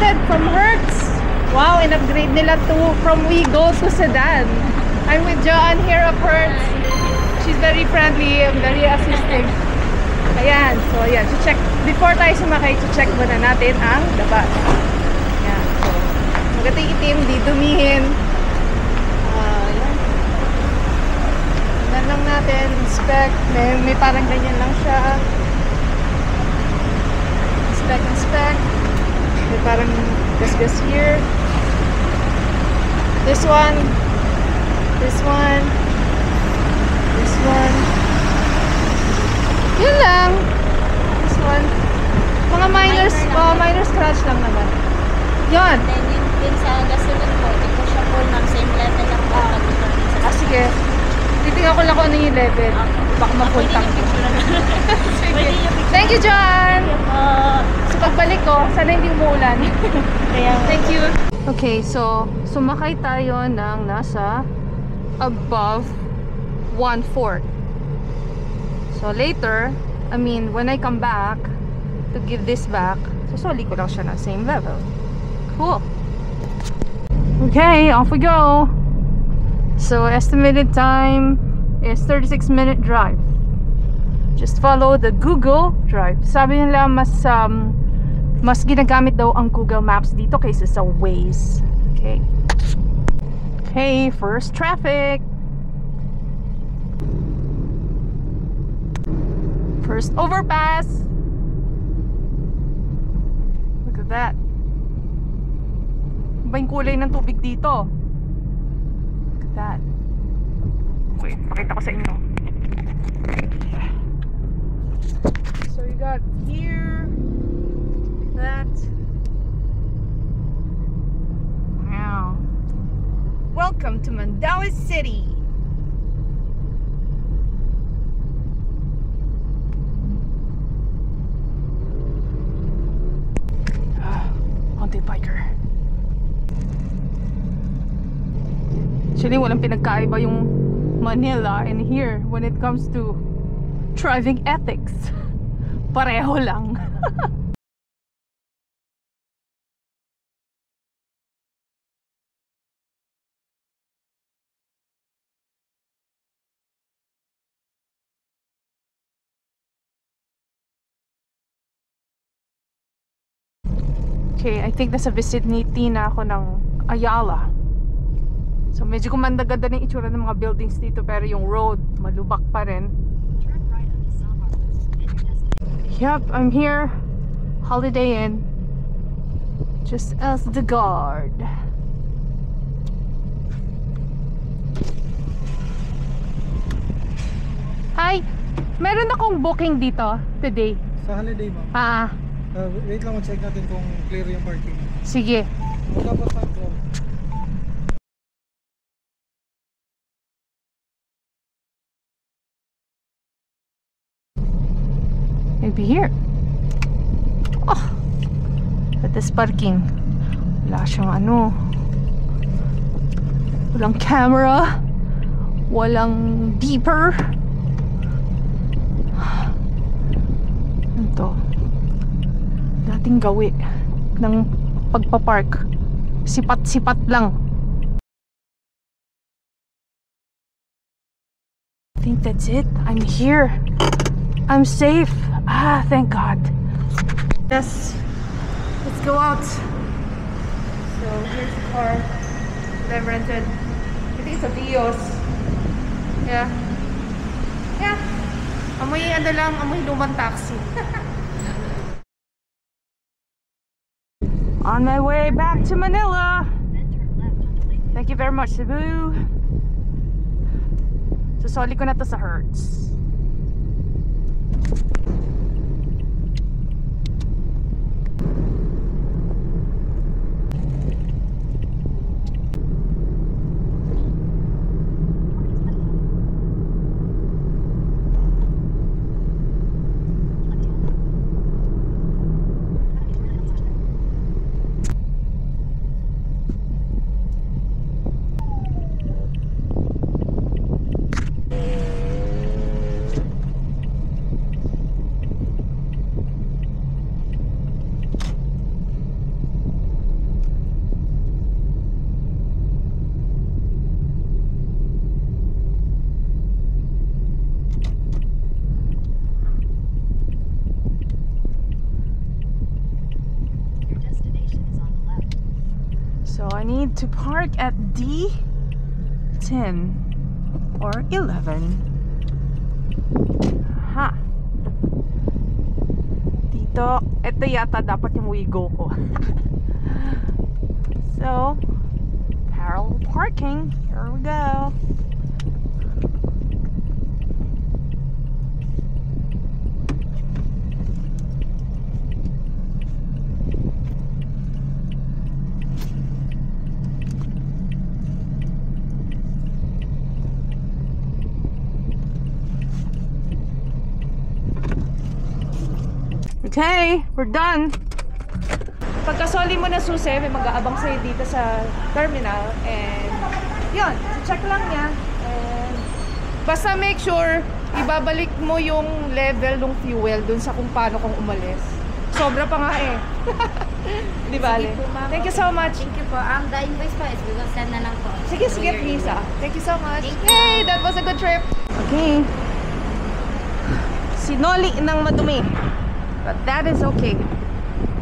upgraded from Hertz. Wow, in-upgrade nila from Wigo to sedan. I'm with Joanne here of Hertz. She's very friendly and very assisting. Ayan, so ayan, check. Before tayo sumakay, check muna natin ang labas. Ayan, so magandang itim, di dumihin. Ayan. Tingnan lang natin, inspect. May parang ganyan lang siya. Inspect. May parang gas here. This one. Yun lang. This one. Mga minor scratch lang naman. Yun. Then yun sa gasoline po, hindi ko siya full ng same level lang po. Sige. Titingnan ko lang kung ano yung level. Baka ma-full tank. Sige. Thank you, John! So pagbalik ko, sana hindi umuulan. Thank you. Okay, so sumakay tayo ng nasa above 1/4. So later, when I come back to give this back, susuli ko lang siya na same level. Cool. Okay, off we go. So estimated time is 36-minute drive. Just follow the Google Drive. Sabi nila mas ginagamit daw ang Google Maps dito kaysa sa Waze. Okay. Okay, first traffic. First overpass. Look at that. Iba yung kulay ng tubig dito. Look at that. Wait, pakita ko sa inyo. So you got here, that. Wow. Welcome to Mandaue City. Mountain biker. Actually, walang pinagkaiba yung Manila and here when it comes to driving ethics. Pareho lang. Okay, I think nasa vicinity na ako ng Ayala. So medyo gumanda-ganda ng itsura ng mga buildings dito, pero yung road malubak pa rin. Yep, I'm here. Holiday Inn. Just as the guard. Hi! Meron akong booking dito today. Sa holiday, ma'am? Wait lang, check natin kung clear yung parking. Sige. Dapat time po. Maybe here. Oh! At this parking. Wala siyang walang camera. Walang beeper. Ito. Dating gawi ng pagpapark. Sipat-sipat lang. I think that's it. I'm here. I'm safe. Thank God. Yes. Let's go out. So here's the car that I rented. I think it's a Vios. Yeah. Yeah. Amoy lumang taxi. On my way back to Manila. Thank you very much, Cebu. Susoli ko na to sa Hertz. So I need to park at D10 or 11. Ha. Dito, ito yata dapat yung wigo ko. So, parallel parking. Here we go. Okay, we're done. Pagkasoli mo na susi, may mag-aabang sa'yo dito sa terminal. And, yun, check lang niya. And, basta make sure, ibabalik mo yung level ng fuel dun sa kung paano kung umalis. Sobra pa nga eh. Di ba, Ale? Sige po, ma'am. Thank you so much. Thank you po. The invoice po is we will send na lang po. Sige, Through sige, your please email. Thank you so much. Thank you. Yay! That was a good trip. Okay. Sinoli ng madumi. But that is okay.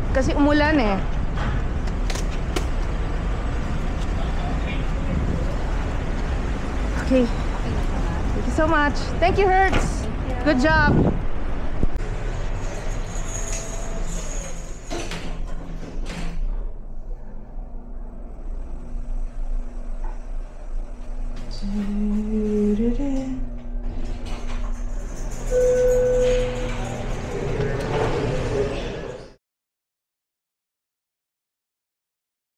Kasi umulan eh. Okay. Thank you so much. Thank you, Hertz. Good job.